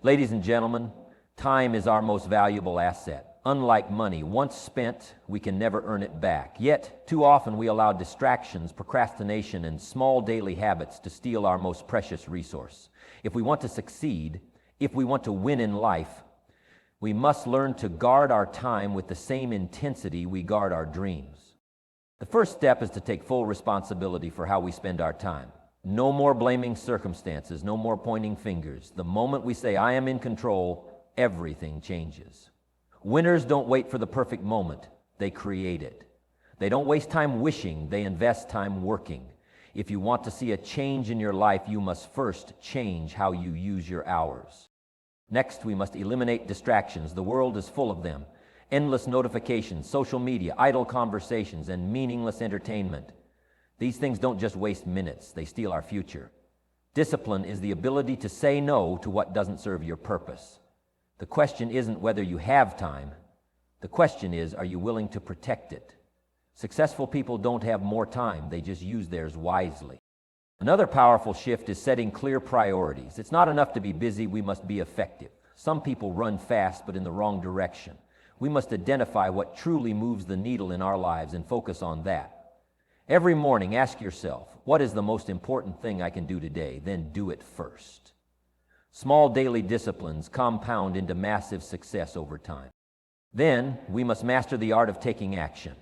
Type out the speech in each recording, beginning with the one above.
Ladies and gentlemen, time is our most valuable asset. Unlike money, once spent, we can never earn it back. Yet, too often we allow distractions, procrastination, and small daily habits to steal our most precious resource. If we want to succeed, if we want to win in life, we must learn to guard our time with the same intensity we guard our dreams. The first step is to take full responsibility for how we spend our time. No more blaming circumstances, no more pointing fingers. The moment we say, I am in control, everything changes. Winners don't wait for the perfect moment, they create it. They don't waste time wishing, they invest time working. If you want to see a change in your life, you must first change how you use your hours. Next, we must eliminate distractions. The world is full of them. Endless notifications, social media, idle conversations, and meaningless entertainment. These things don't just waste minutes, they steal our future. Discipline is the ability to say no to what doesn't serve your purpose. The question isn't whether you have time. The question is, are you willing to protect it? Successful people don't have more time, they just use theirs wisely. Another powerful shift is setting clear priorities. It's not enough to be busy, we must be effective. Some people run fast, but in the wrong direction. We must identify what truly moves the needle in our lives and focus on that. Every morning, ask yourself, what is the most important thing I can do today? Then do it first. Small daily disciplines compound into massive success over time. Then, we must master the art of taking action.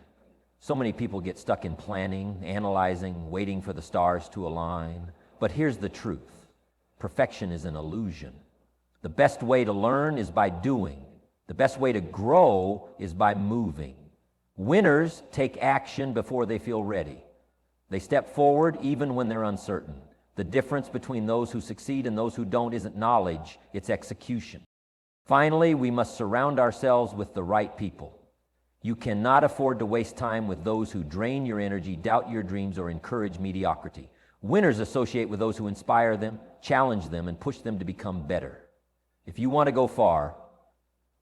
So many people get stuck in planning, analyzing, waiting for the stars to align. But here's the truth. Perfection is an illusion. The best way to learn is by doing. The best way to grow is by moving. Winners take action before they feel ready. They step forward even when they're uncertain. The difference between those who succeed and those who don't isn't knowledge, it's execution. Finally, we must surround ourselves with the right people. You cannot afford to waste time with those who drain your energy, doubt your dreams, or encourage mediocrity. Winners associate with those who inspire them, challenge them, and push them to become better. If you want to go far,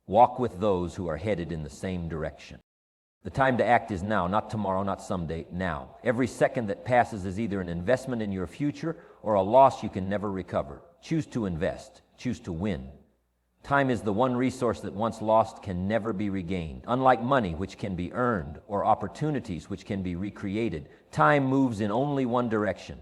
walk with those who are headed in the same direction. The time to act is now, not tomorrow, not someday, now. Every second that passes is either an investment in your future or a loss you can never recover. Choose to invest. Choose to win. Time is the one resource that once lost can never be regained. Unlike money, which can be earned, or opportunities which can be recreated, time moves in only one direction: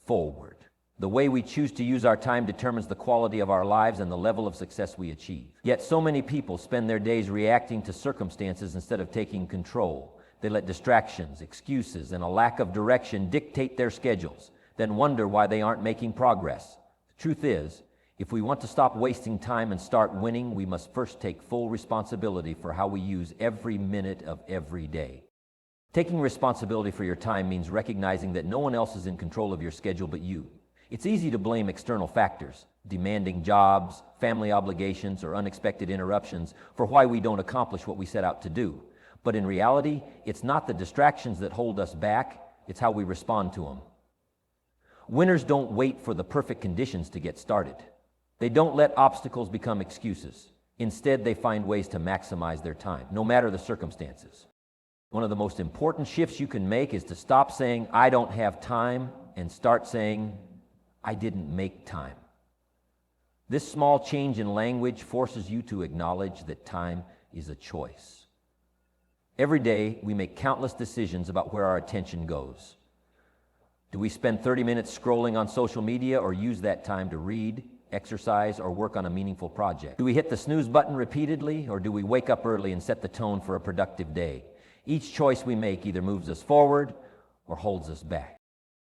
forward. The way we choose to use our time determines the quality of our lives and the level of success we achieve. Yet so many people spend their days reacting to circumstances instead of taking control. They let distractions, excuses, and a lack of direction dictate their schedules, then wonder why they aren't making progress. The truth is, if we want to stop wasting time and start winning, we must first take full responsibility for how we use every minute of every day. Taking responsibility for your time means recognizing that no one else is in control of your schedule but you. It's easy to blame external factors, demanding jobs, family obligations, or unexpected interruptions for why we don't accomplish what we set out to do. But in reality, it's not the distractions that hold us back, it's how we respond to them. Winners don't wait for the perfect conditions to get started. They don't let obstacles become excuses. Instead, they find ways to maximize their time, no matter the circumstances. One of the most important shifts you can make is to stop saying, I don't have time, and start saying, I didn't make time. This small change in language forces you to acknowledge that time is a choice. Every day, we make countless decisions about where our attention goes. Do we spend 30 minutes scrolling on social media or use that time to read, exercise, or work on a meaningful project? Do we hit the snooze button repeatedly, or do we wake up early and set the tone for a productive day? Each choice we make either moves us forward or holds us back.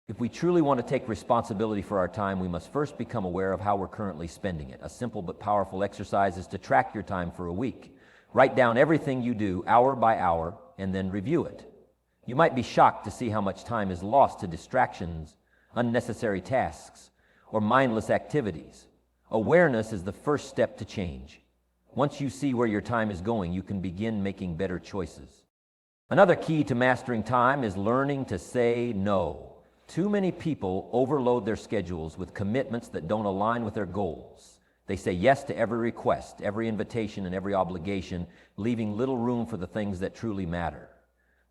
If we truly want to take responsibility for our time, we must first become aware of how we're currently spending it. A simple but powerful exercise is to track your time for a week. Write down everything you do hour by hour and then review it. You might be shocked to see how much time is lost to distractions, unnecessary tasks, or mindless activities. Awareness is the first step to change. Once you see where your time is going, you can begin making better choices. Another key to mastering time is learning to say no. Too many people overload their schedules with commitments that don't align with their goals. They say yes to every request, every invitation, and every obligation, leaving little room for the things that truly matter.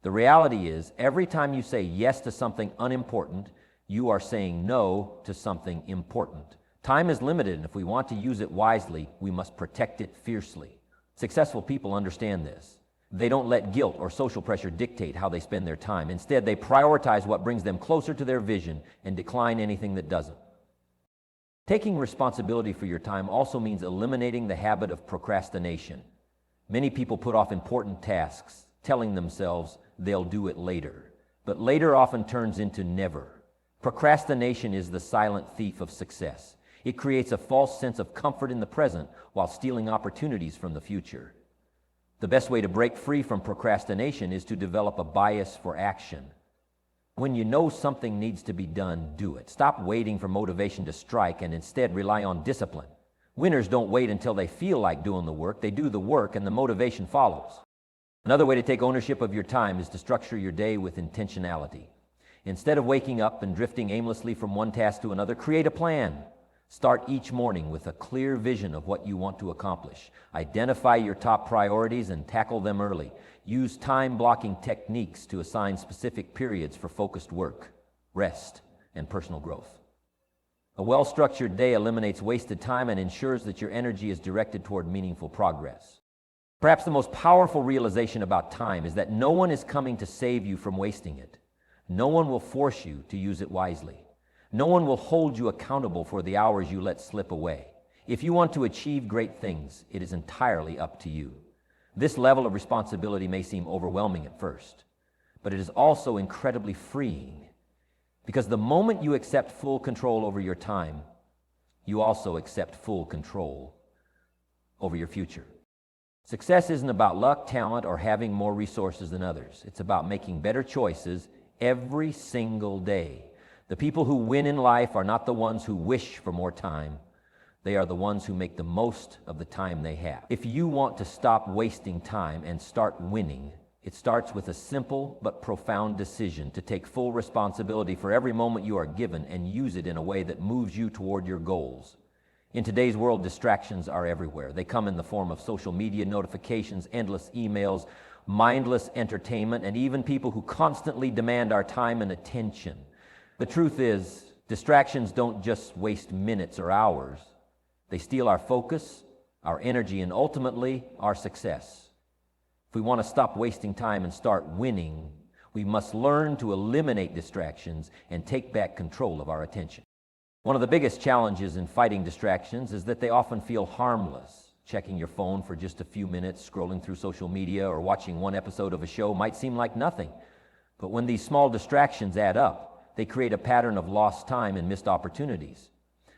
The reality is, every time you say yes to something unimportant, you are saying no to something important. Time is limited, and if we want to use it wisely, we must protect it fiercely. Successful people understand this. They don't let guilt or social pressure dictate how they spend their time. Instead, they prioritize what brings them closer to their vision and decline anything that doesn't. Taking responsibility for your time also means eliminating the habit of procrastination. Many people put off important tasks, telling themselves they'll do it later. But later often turns into never. Procrastination is the silent thief of success. It creates a false sense of comfort in the present while stealing opportunities from the future. The best way to break free from procrastination is to develop a bias for action. When you know something needs to be done, do it. Stop waiting for motivation to strike and instead rely on discipline. Winners don't wait until they feel like doing the work. They do the work and the motivation follows. Another way to take ownership of your time is to structure your day with intentionality. Instead of waking up and drifting aimlessly from one task to another, create a plan. Start each morning with a clear vision of what you want to accomplish. Identify your top priorities and tackle them early. Use time-blocking techniques to assign specific periods for focused work, rest, and personal growth. A well-structured day eliminates wasted time and ensures that your energy is directed toward meaningful progress. Perhaps the most powerful realization about time is that no one is coming to save you from wasting it. No one will force you to use it wisely. No one will hold you accountable for the hours you let slip away. If you want to achieve great things, it is entirely up to you. This level of responsibility may seem overwhelming at first, but it is also incredibly freeing, because the moment you accept full control over your time, you also accept full control over your future. Success isn't about luck, talent, or having more resources than others. It's about making better choices every single day. The people who win in life are not the ones who wish for more time. They are the ones who make the most of the time they have. If you want to stop wasting time and start winning, it starts with a simple but profound decision to take full responsibility for every moment you are given and use it in a way that moves you toward your goals. In today's world, distractions are everywhere. They come in the form of social media notifications, endless emails, mindless entertainment, and even people who constantly demand our time and attention. The truth is, distractions don't just waste minutes or hours. They steal our focus, our energy, and ultimately, our success. If we want to stop wasting time and start winning, we must learn to eliminate distractions and take back control of our attention. One of the biggest challenges in fighting distractions is that they often feel harmless. Checking your phone for just a few minutes, scrolling through social media, or watching one episode of a show might seem like nothing. But when these small distractions add up, they create a pattern of lost time and missed opportunities.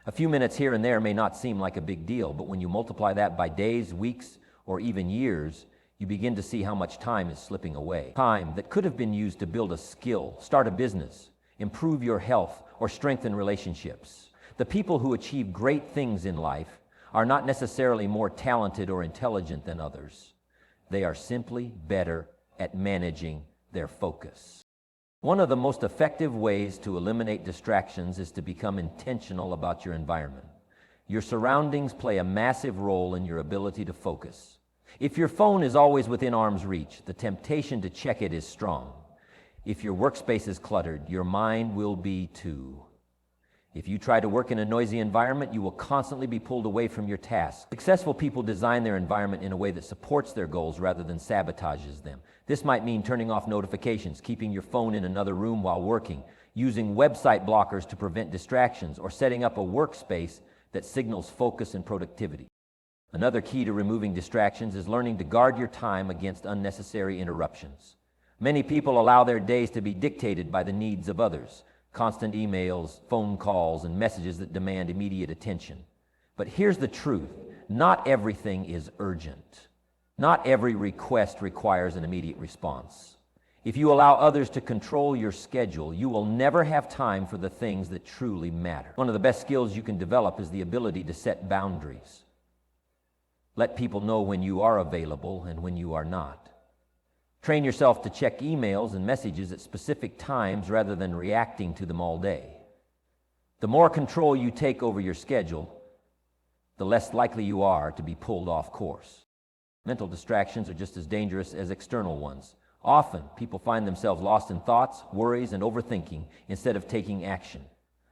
A few minutes here and there may not seem like a big deal, but when you multiply that by days, weeks, or even years, you begin to see how much time is slipping away. Time that could have been used to build a skill, start a business, improve your health, or strengthen relationships. The people who achieve great things in life are not necessarily more talented or intelligent than others. They are simply better at managing their focus. One of the most effective ways to eliminate distractions is to become intentional about your environment. Your surroundings play a massive role in your ability to focus. If your phone is always within arm's reach, the temptation to check it is strong. If your workspace is cluttered, your mind will be too. If you try to work in a noisy environment, you will constantly be pulled away from your task. Successful people design their environment in a way that supports their goals rather than sabotages them. This might mean turning off notifications, keeping your phone in another room while working, using website blockers to prevent distractions, or setting up a workspace that signals focus and productivity. Another key to removing distractions is learning to guard your time against unnecessary interruptions. Many people allow their days to be dictated by the needs of others. Constant emails, phone calls, and messages that demand immediate attention. But here's the truth. Not everything is urgent. Not every request requires an immediate response. If you allow others to control your schedule, you will never have time for the things that truly matter. One of the best skills you can develop is the ability to set boundaries. Let people know when you are available and when you are not. Train yourself to check emails and messages at specific times rather than reacting to them all day. The more control you take over your schedule, the less likely you are to be pulled off course. Mental distractions are just as dangerous as external ones. Often, people find themselves lost in thoughts, worries, and overthinking instead of taking action.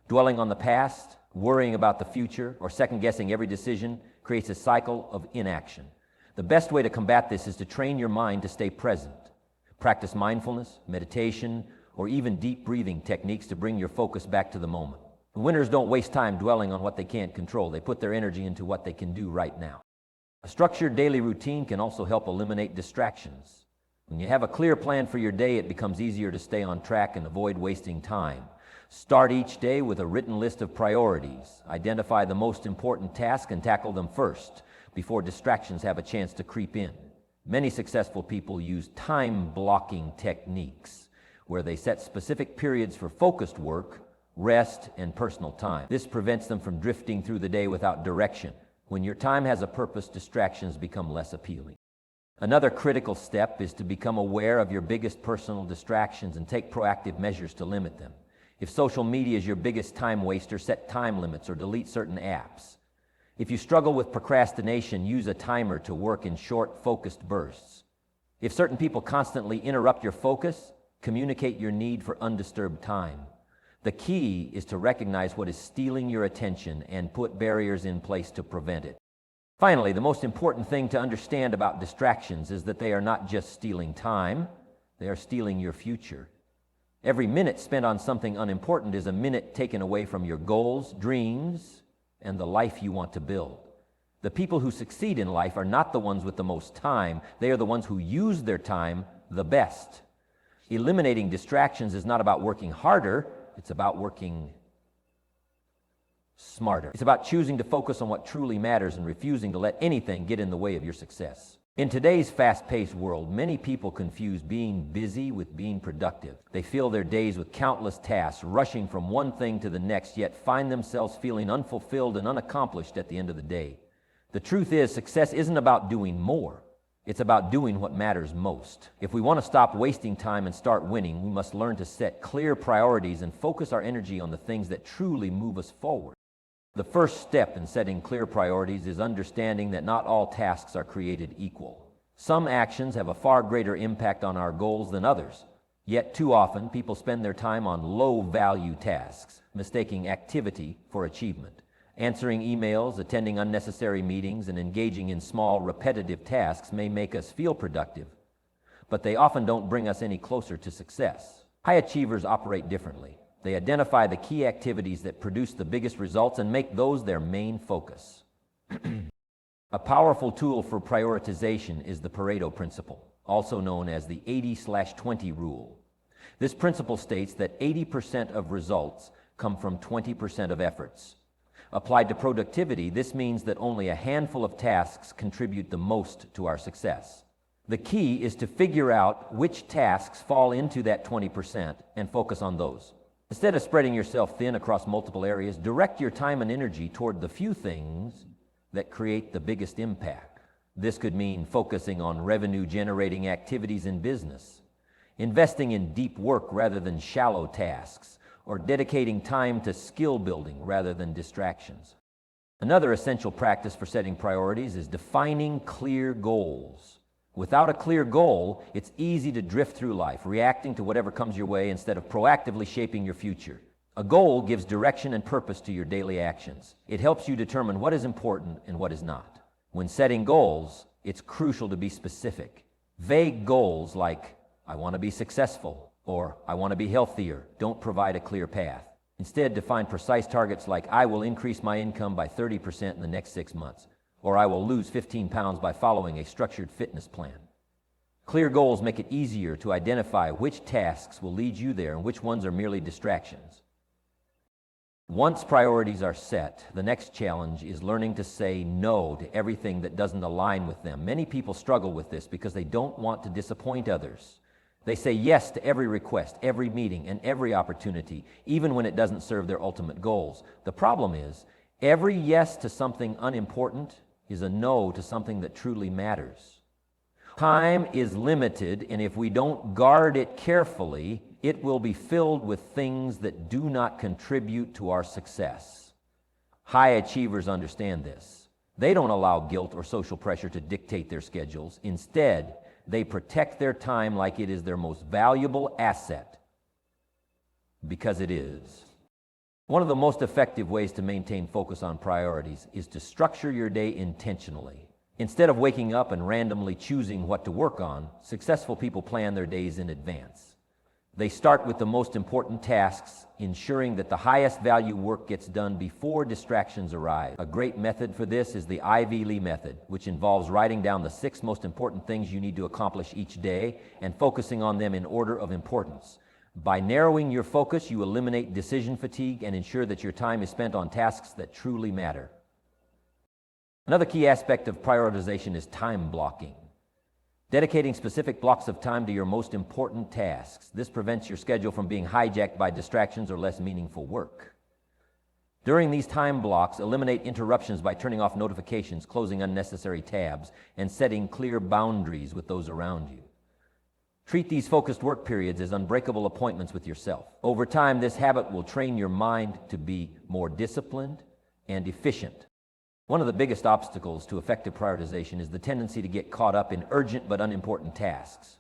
Dwelling on the past, worrying about the future, or second-guessing every decision creates a cycle of inaction. The best way to combat this is to train your mind to stay present. Practice mindfulness, meditation, or even deep breathing techniques to bring your focus back to the moment. Winners don't waste time dwelling on what they can't control. They put their energy into what they can do right now. A structured daily routine can also help eliminate distractions. When you have a clear plan for your day, it becomes easier to stay on track and avoid wasting time. Start each day with a written list of priorities. Identify the most important tasks and tackle them first before distractions have a chance to creep in. Many successful people use time blocking techniques where they set specific periods for focused work, rest, and personal time. This prevents them from drifting through the day without direction. When your time has a purpose, distractions become less appealing. Another critical step is to become aware of your biggest personal distractions and take proactive measures to limit them. If social media is your biggest time waster, set time limits or delete certain apps. If you struggle with procrastination, use a timer to work in short, focused bursts. If certain people constantly interrupt your focus, communicate your need for undisturbed time. The key is to recognize what is stealing your attention and put barriers in place to prevent it. Finally, the most important thing to understand about distractions is that they are not just stealing time, they are stealing your future. Every minute spent on something unimportant is a minute taken away from your goals, dreams, and the life you want to build. The people who succeed in life are not the ones with the most time, they are the ones who use their time the best. Eliminating distractions is not about working harder, it's about working smarter. It's about choosing to focus on what truly matters and refusing to let anything get in the way of your success. In today's fast-paced world, many people confuse being busy with being productive. They fill their days with countless tasks, rushing from one thing to the next, yet find themselves feeling unfulfilled and unaccomplished at the end of the day. The truth is, success isn't about doing more. It's about doing what matters most. If we want to stop wasting time and start winning, we must learn to set clear priorities and focus our energy on the things that truly move us forward. The first step in setting clear priorities is understanding that not all tasks are created equal. Some actions have a far greater impact on our goals than others. Yet too often, people spend their time on low-value tasks, mistaking activity for achievement. Answering emails, attending unnecessary meetings, and engaging in small, repetitive tasks may make us feel productive, but they often don't bring us any closer to success. High achievers operate differently. They identify the key activities that produce the biggest results and make those their main focus. A powerful tool for prioritization is the Pareto principle, also known as the 80/20 rule. This principle states that 80% of results come from 20% of efforts. Applied to productivity, this means that only a handful of tasks contribute the most to our success. The key is to figure out which tasks fall into that 20% and focus on those. Instead of spreading yourself thin across multiple areas, direct your time and energy toward the few things that create the biggest impact. This could mean focusing on revenue-generating activities in business, investing in deep work rather than shallow tasks, or dedicating time to skill building rather than distractions. Another essential practice for setting priorities is defining clear goals. Without a clear goal, it's easy to drift through life, reacting to whatever comes your way instead of proactively shaping your future. A goal gives direction and purpose to your daily actions. It helps you determine what is important and what is not. When setting goals, it's crucial to be specific. Vague goals like, I want to be successful, or I want to be healthier, don't provide a clear path. Instead, define precise targets like, I will increase my income by 30% in the next 6 months, or I will lose 15 pounds by following a structured fitness plan. Clear goals make it easier to identify which tasks will lead you there and which ones are merely distractions. Once priorities are set, the next challenge is learning to say no to everything that doesn't align with them. Many people struggle with this because they don't want to disappoint others. They say yes to every request, every meeting, and every opportunity, even when it doesn't serve their ultimate goals. The problem is, every yes to something unimportant is a no to something that truly matters. Time is limited, and if we don't guard it carefully, it will be filled with things that do not contribute to our success. High achievers understand this. They don't allow guilt or social pressure to dictate their schedules. Instead, they protect their time like it is their most valuable asset, because it is. One of the most effective ways to maintain focus on priorities is to structure your day intentionally. Instead of waking up and randomly choosing what to work on, successful people plan their days in advance. They start with the most important tasks, ensuring that the highest value work gets done before distractions arrive. A great method for this is the Ivy Lee method, which involves writing down the 6 most important things you need to accomplish each day and focusing on them in order of importance. By narrowing your focus, you eliminate decision fatigue and ensure that your time is spent on tasks that truly matter. Another key aspect of prioritization is time blocking. Dedicating specific blocks of time to your most important tasks. This prevents your schedule from being hijacked by distractions or less meaningful work. During these time blocks, eliminate interruptions by turning off notifications, closing unnecessary tabs, and setting clear boundaries with those around you. Treat these focused work periods as unbreakable appointments with yourself. Over time, this habit will train your mind to be more disciplined and efficient. One of the biggest obstacles to effective prioritization is the tendency to get caught up in urgent but unimportant tasks.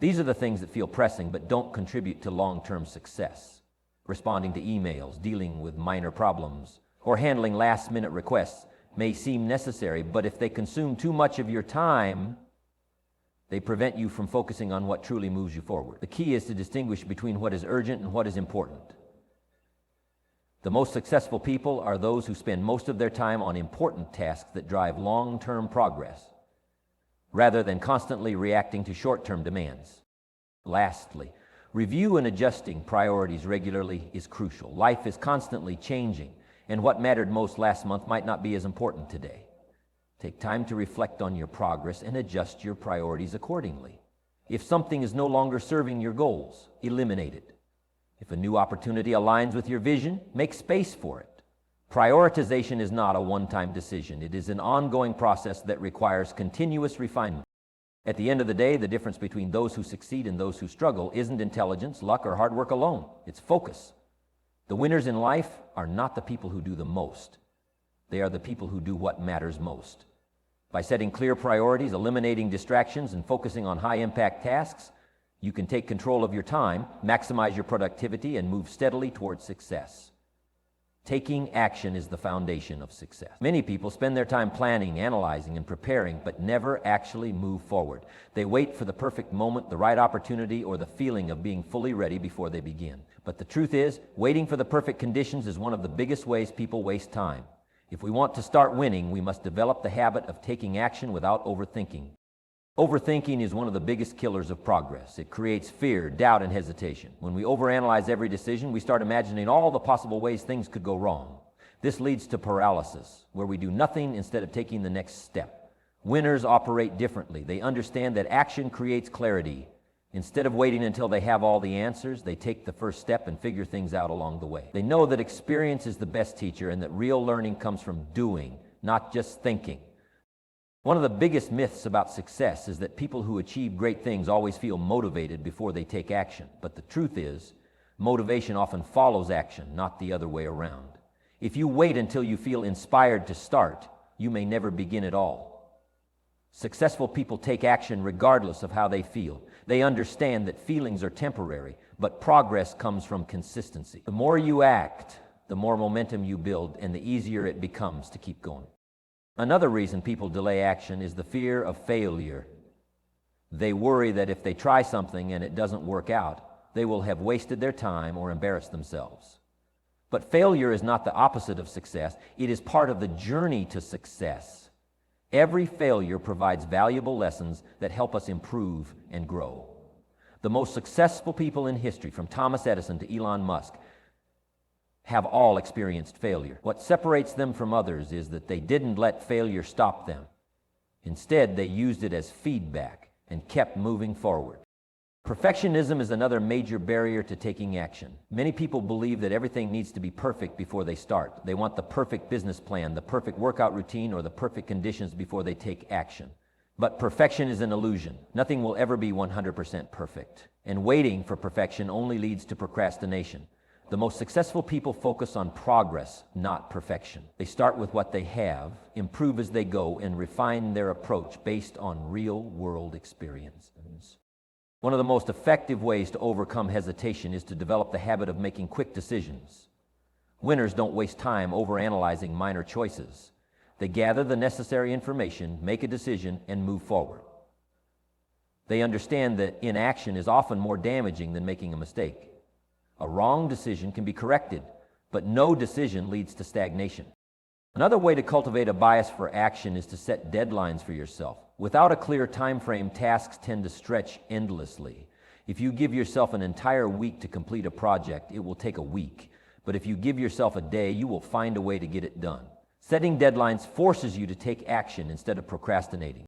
These are the things that feel pressing but don't contribute to long-term success. Responding to emails, dealing with minor problems, or handling last-minute requests may seem necessary, but if they consume too much of your time, they prevent you from focusing on what truly moves you forward. The key is to distinguish between what is urgent and what is important. The most successful people are those who spend most of their time on important tasks that drive long-term progress, rather than constantly reacting to short-term demands. Lastly, review and adjusting priorities regularly is crucial. Life is constantly changing, and what mattered most last month might not be as important today. Take time to reflect on your progress and adjust your priorities accordingly. If something is no longer serving your goals, eliminate it. If a new opportunity aligns with your vision, make space for it. Prioritization is not a one-time decision. It is an ongoing process that requires continuous refinement. At the end of the day, the difference between those who succeed and those who struggle isn't intelligence, luck, or hard work alone. It's focus. The winners in life are not the people who do the most. They are the people who do what matters most. By setting clear priorities, eliminating distractions, and focusing on high-impact tasks, you can take control of your time, maximize your productivity, and move steadily towards success. Taking action is the foundation of success. Many people spend their time planning, analyzing, and preparing, but never actually move forward. They wait for the perfect moment, the right opportunity, or the feeling of being fully ready before they begin. But the truth is, waiting for the perfect conditions is one of the biggest ways people waste time. If we want to start winning, we must develop the habit of taking action without overthinking. Overthinking is one of the biggest killers of progress. It creates fear, doubt, and hesitation. When we overanalyze every decision, we start imagining all the possible ways things could go wrong. This leads to paralysis, where we do nothing instead of taking the next step. Winners operate differently. They understand that action creates clarity. Instead of waiting until they have all the answers, they take the first step and figure things out along the way. They know that experience is the best teacher and that real learning comes from doing, not just thinking. One of the biggest myths about success is that people who achieve great things always feel motivated before they take action. But the truth is, motivation often follows action, not the other way around. If you wait until you feel inspired to start, you may never begin at all. Successful people take action regardless of how they feel. They understand that feelings are temporary, but progress comes from consistency. The more you act, the more momentum you build, and the easier it becomes to keep going. Another reason people delay action is the fear of failure. They worry that if they try something and it doesn't work out, they will have wasted their time or embarrassed themselves. But failure is not the opposite of success. It is part of the journey to success. Every failure provides valuable lessons that help us improve and grow. The most successful people in history, from Thomas Edison to Elon Musk, have all experienced failure. What separates them from others is that they didn't let failure stop them. Instead, they used it as feedback and kept moving forward. Perfectionism is another major barrier to taking action. Many people believe that everything needs to be perfect before they start. They want the perfect business plan, the perfect workout routine, or the perfect conditions before they take action. But perfection is an illusion. Nothing will ever be 100% perfect. And waiting for perfection only leads to procrastination. The most successful people focus on progress, not perfection. They start with what they have, improve as they go, and refine their approach based on real-world experiences. One of the most effective ways to overcome hesitation is to develop the habit of making quick decisions. Winners don't waste time overanalyzing minor choices. They gather the necessary information, make a decision, and move forward. They understand that inaction is often more damaging than making a mistake. A wrong decision can be corrected, but no decision leads to stagnation. Another way to cultivate a bias for action is to set deadlines for yourself. Without a clear time frame, tasks tend to stretch endlessly. If you give yourself an entire week to complete a project, it will take a week. But if you give yourself a day, you will find a way to get it done. Setting deadlines forces you to take action instead of procrastinating.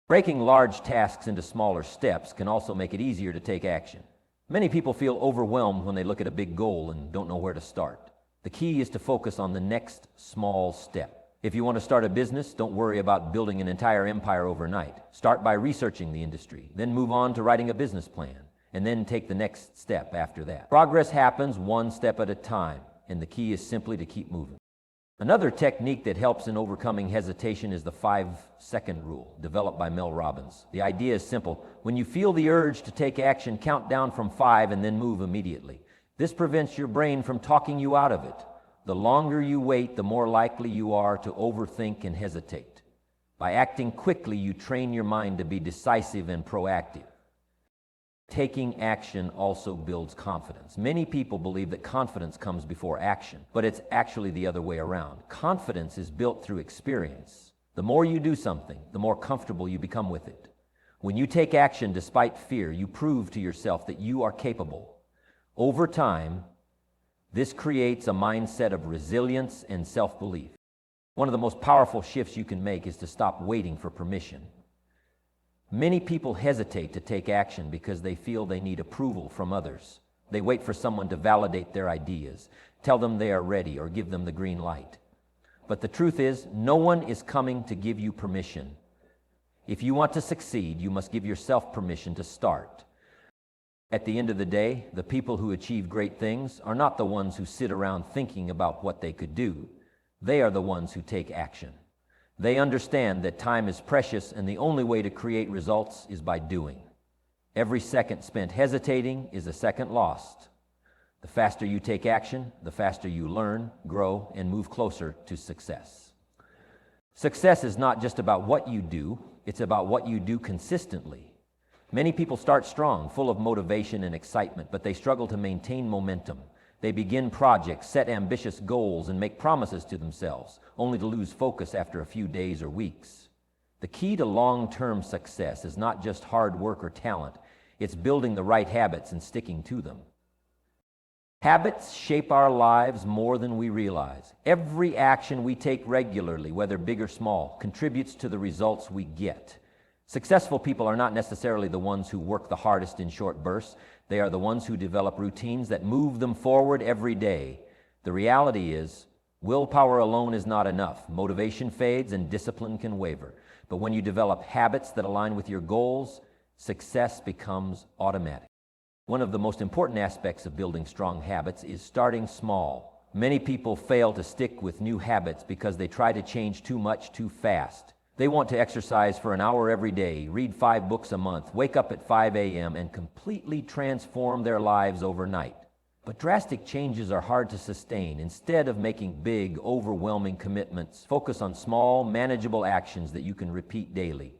Breaking large tasks into smaller steps can also make it easier to take action. Many people feel overwhelmed when they look at a big goal and don't know where to start. The key is to focus on the next small step. If you want to start a business, don't worry about building an entire empire overnight. Start by researching the industry, then move on to writing a business plan, and then take the next step after that. Progress happens one step at a time, and the key is simply to keep moving. Another technique that helps in overcoming hesitation is the 5-second rule, developed by Mel Robbins. The idea is simple. When you feel the urge to take action, count down from 5 and then move immediately. This prevents your brain from talking you out of it. The longer you wait, the more likely you are to overthink and hesitate. By acting quickly, you train your mind to be decisive and proactive. Taking action also builds confidence. Many people believe that confidence comes before action, but it's actually the other way around. Confidence is built through experience. The more you do something, the more comfortable you become with it. When you take action despite fear, you prove to yourself that you are capable. Over time, this creates a mindset of resilience and self-belief. One of the most powerful shifts you can make is to stop waiting for permission. Many people hesitate to take action because they feel they need approval from others. They wait for someone to validate their ideas, tell them they are ready, or give them the green light. But the truth is, no one is coming to give you permission. If you want to succeed, you must give yourself permission to start. At the end of the day, the people who achieve great things are not the ones who sit around thinking about what they could do. They are the ones who take action. They understand that time is precious and the only way to create results is by doing. Every second spent hesitating is a second lost. The faster you take action, the faster you learn, grow, and move closer to success. Success is not just about what you do, it's about what you do consistently. Many people start strong, full of motivation and excitement, but they struggle to maintain momentum. They begin projects, set ambitious goals, and make promises to themselves, only to lose focus after a few days or weeks. The key to long-term success is not just hard work or talent, it's building the right habits and sticking to them. Habits shape our lives more than we realize. Every action we take regularly, whether big or small, contributes to the results we get. Successful people are not necessarily the ones who work the hardest in short bursts. They are the ones who develop routines that move them forward every day. The reality is, willpower alone is not enough. Motivation fades and discipline can waver. But when you develop habits that align with your goals, success becomes automatic. One of the most important aspects of building strong habits is starting small. Many people fail to stick with new habits because they try to change too much too fast. They want to exercise for an hour every day, read 5 books a month, wake up at 5 a.m., and completely transform their lives overnight. But drastic changes are hard to sustain. Instead of making big, overwhelming commitments, focus on small, manageable actions that you can repeat daily.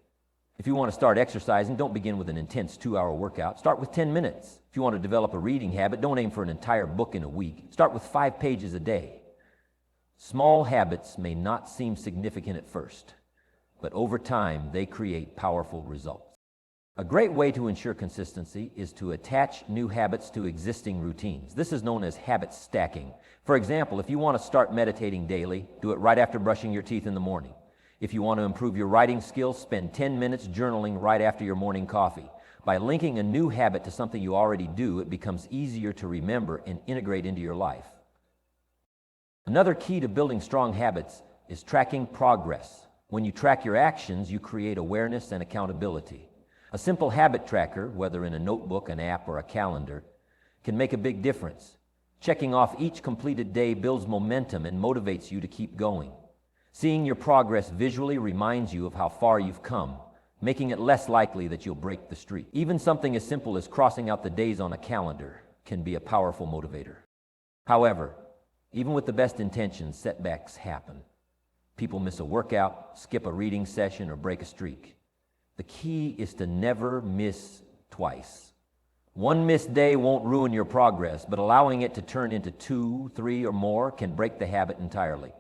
If you want to start exercising, don't begin with an intense 2-hour workout. Start with 10 minutes. If you want to develop a reading habit, don't aim for an entire book in a week. Start with 5 pages a day. Small habits may not seem significant at first, but over time, they create powerful results. A great way to ensure consistency is to attach new habits to existing routines. This is known as habit stacking. For example, if you want to start meditating daily, do it right after brushing your teeth in the morning. If you want to improve your writing skills, spend 10 minutes journaling right after your morning coffee. By linking a new habit to something you already do, it becomes easier to remember and integrate into your life. Another key to building strong habits is tracking progress. When you track your actions, you create awareness and accountability. A simple habit tracker, whether in a notebook, an app, or a calendar, can make a big difference. Checking off each completed day builds momentum and motivates you to keep going. Seeing your progress visually reminds you of how far you've come, making it less likely that you'll break the streak. Even something as simple as crossing out the days on a calendar can be a powerful motivator. However, Even with the best intentions, setbacks happen. People miss a workout, skip a reading session, or break a streak. The key is to never miss twice. One missed day won't ruin your progress, but allowing it to turn into 2, 3, or more can break the habit entirely.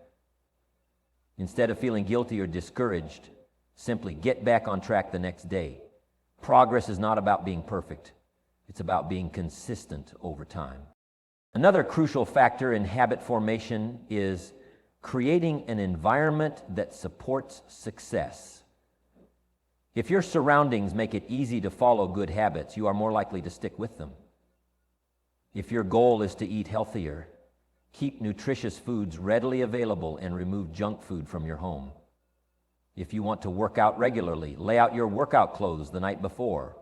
Instead of feeling guilty or discouraged, simply get back on track the next day. Progress is not about being perfect. It's about being consistent over time. Another crucial factor in habit formation is creating an environment that supports success. If your surroundings make it easy to follow good habits, you are more likely to stick with them. If your goal is to eat healthier, keep nutritious foods readily available and remove junk food from your home. If you want to work out regularly, lay out your workout clothes the night before.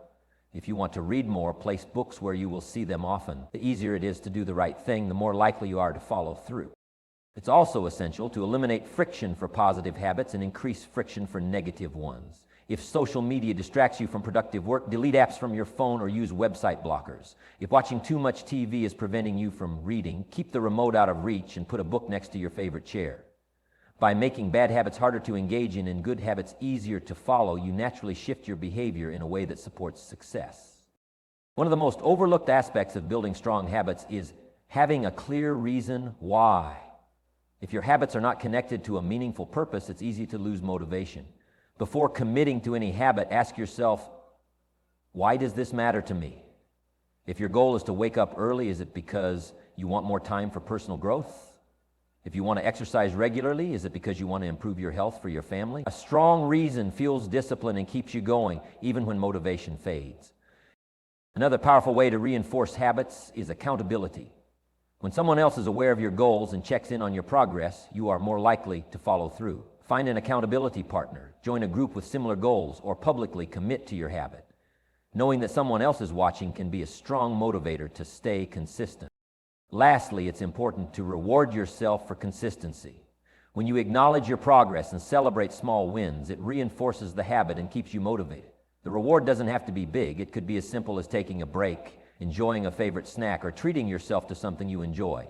If you want to read more, place books where you will see them often. The easier it is to do the right thing, the more likely you are to follow through. It's also essential to eliminate friction for positive habits and increase friction for negative ones. If social media distracts you from productive work, delete apps from your phone or use website blockers. If watching too much TV is preventing you from reading, keep the remote out of reach and put a book next to your favorite chair. By making bad habits harder to engage in and good habits easier to follow, you naturally shift your behavior in a way that supports success. One of the most overlooked aspects of building strong habits is having a clear reason why. If your habits are not connected to a meaningful purpose, it's easy to lose motivation. Before committing to any habit, ask yourself, why does this matter to me? If your goal is to wake up early, is it because you want more time for personal growth? If you want to exercise regularly, is it because you want to improve your health for your family? A strong reason fuels discipline and keeps you going, even when motivation fades. Another powerful way to reinforce habits is accountability. When someone else is aware of your goals and checks in on your progress, you are more likely to follow through. Find an accountability partner, join a group with similar goals, or publicly commit to your habit. Knowing that someone else is watching can be a strong motivator to stay consistent. Lastly, it's important to reward yourself for consistency. When you acknowledge your progress and celebrate small wins, it reinforces the habit and keeps you motivated. The reward doesn't have to be big. It could be as simple as taking a break, enjoying a favorite snack, or treating yourself to something you enjoy.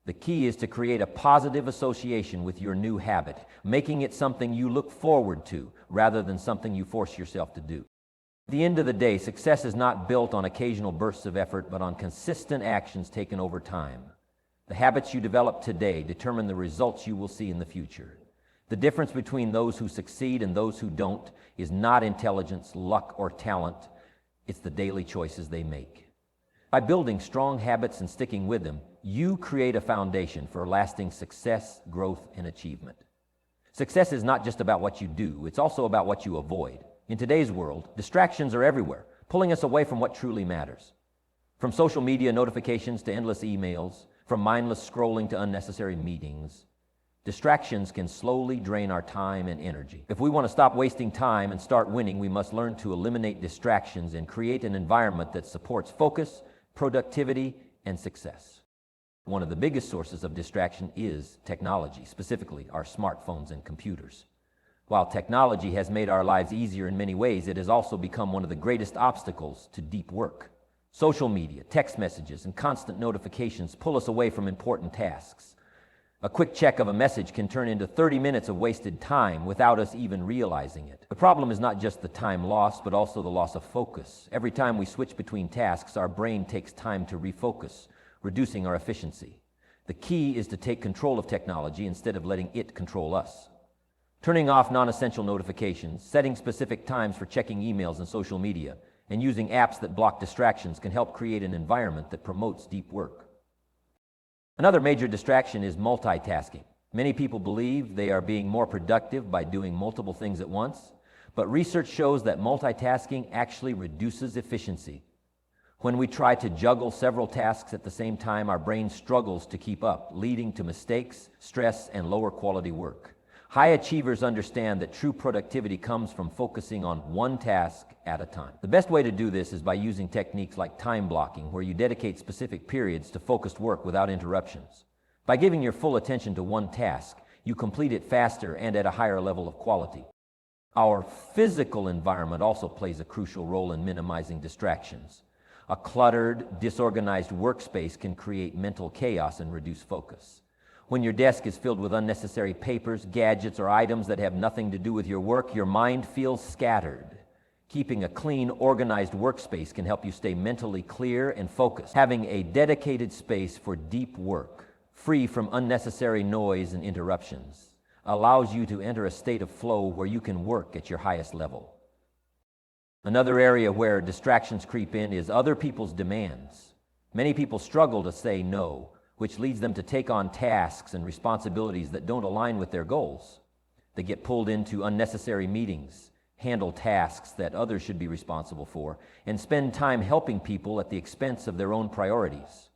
The key is to create a positive association with your new habit, making it something you look forward to rather than something you force yourself to do. At the end of the day, success is not built on occasional bursts of effort, but on consistent actions taken over time. The habits you develop today determine the results you will see in the future. The difference between those who succeed and those who don't is not intelligence, luck, or talent. It's the daily choices they make. By building strong habits and sticking with them, you create a foundation for lasting success, growth, and achievement. Success is not just about what you do, it's also about what you avoid. In today's world, distractions are everywhere, pulling us away from what truly matters. From social media notifications to endless emails, from mindless scrolling to unnecessary meetings, distractions can slowly drain our time and energy. If we want to stop wasting time and start winning, we must learn to eliminate distractions and create an environment that supports focus, productivity, and success. One of the biggest sources of distraction is technology, specifically our smartphones and computers. While technology has made our lives easier in many ways, it has also become one of the greatest obstacles to deep work. Social media, text messages, and constant notifications pull us away from important tasks. A quick check of a message can turn into 30 minutes of wasted time without us even realizing it. The problem is not just the time lost, but also the loss of focus. Every time we switch between tasks, our brain takes time to refocus, reducing our efficiency. The key is to take control of technology instead of letting it control us. Turning off non-essential notifications, setting specific times for checking emails and social media, and using apps that block distractions can help create an environment that promotes deep work. Another major distraction is multitasking. Many people believe they are being more productive by doing multiple things at once, but research shows that multitasking actually reduces efficiency. When we try to juggle several tasks at the same time, our brain struggles to keep up, leading to mistakes, stress, and lower quality work. High achievers understand that true productivity comes from focusing on one task at a time. The best way to do this is by using techniques like time blocking, where you dedicate specific periods to focused work without interruptions. By giving your full attention to one task, you complete it faster and at a higher level of quality. Our physical environment also plays a crucial role in minimizing distractions. A cluttered, disorganized workspace can create mental chaos and reduce focus. When your desk is filled with unnecessary papers, gadgets, or items that have nothing to do with your work, your mind feels scattered. Keeping a clean, organized workspace can help you stay mentally clear and focused. Having a dedicated space for deep work, free from unnecessary noise and interruptions, allows you to enter a state of flow where you can work at your highest level. Another area where distractions creep in is other people's demands. Many people struggle to say no, which leads them to take on tasks and responsibilities that don't align with their goals. They get pulled into unnecessary meetings, handle tasks that others should be responsible for, and spend time helping people at the expense of their own priorities.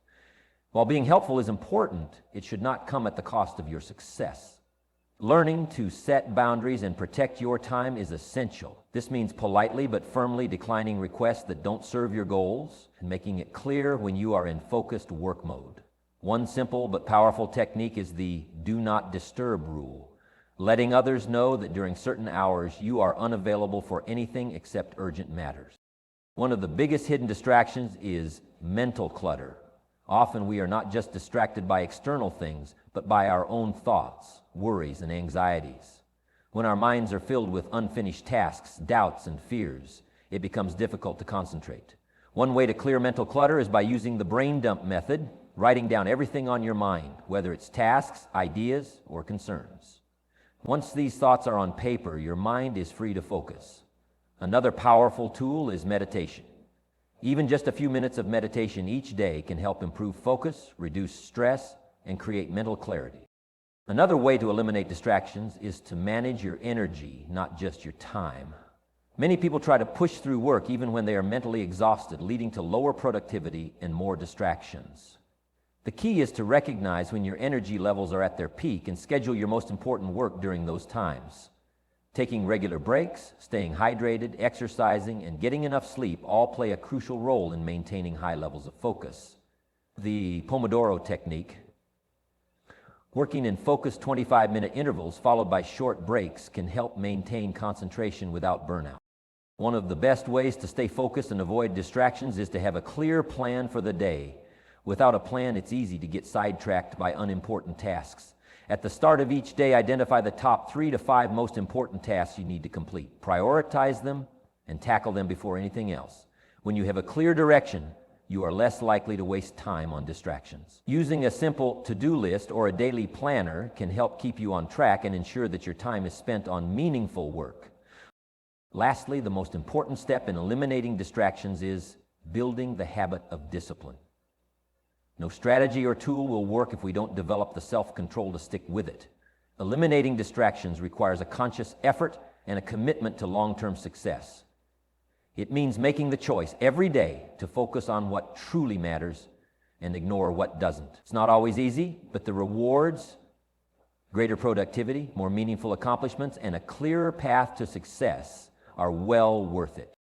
While being helpful is important, it should not come at the cost of your success. Learning to set boundaries and protect your time is essential. This means politely but firmly declining requests that don't serve your goals and making it clear when you are in focused work mode. One simple but powerful technique is the do not disturb rule, letting others know that during certain hours you are unavailable for anything except urgent matters. One of the biggest hidden distractions is mental clutter. Often we are not just distracted by external things, but by our own thoughts, worries, and anxieties. When our minds are filled with unfinished tasks, doubts, and fears, it becomes difficult to concentrate. One way to clear mental clutter is by using the brain dump method, writing down everything on your mind, whether it's tasks, ideas, or concerns. Once these thoughts are on paper, your mind is free to focus. Another powerful tool is meditation. Even just a few minutes of meditation each day can help improve focus, reduce stress, and create mental clarity. Another way to eliminate distractions is to manage your energy, not just your time. Many people try to push through work even when they are mentally exhausted, leading to lower productivity and more distractions. The key is to recognize when your energy levels are at their peak and schedule your most important work during those times. Taking regular breaks, staying hydrated, exercising, and getting enough sleep all play a crucial role in maintaining high levels of focus. The Pomodoro technique, working in focused 25-minute intervals followed by short breaks, can help maintain concentration without burnout. One of the best ways to stay focused and avoid distractions is to have a clear plan for the day. Without a plan, it's easy to get sidetracked by unimportant tasks. At the start of each day, identify the top 3 to 5 most important tasks you need to complete. Prioritize them and tackle them before anything else. When you have a clear direction, you are less likely to waste time on distractions. Using a simple to-do list or a daily planner can help keep you on track and ensure that your time is spent on meaningful work. Lastly, the most important step in eliminating distractions is building the habit of discipline. No strategy or tool will work if we don't develop the self-control to stick with it. Eliminating distractions requires a conscious effort and a commitment to long-term success. It means making the choice every day to focus on what truly matters and ignore what doesn't. It's not always easy, but the rewards, greater productivity, more meaningful accomplishments, and a clearer path to success are well worth it.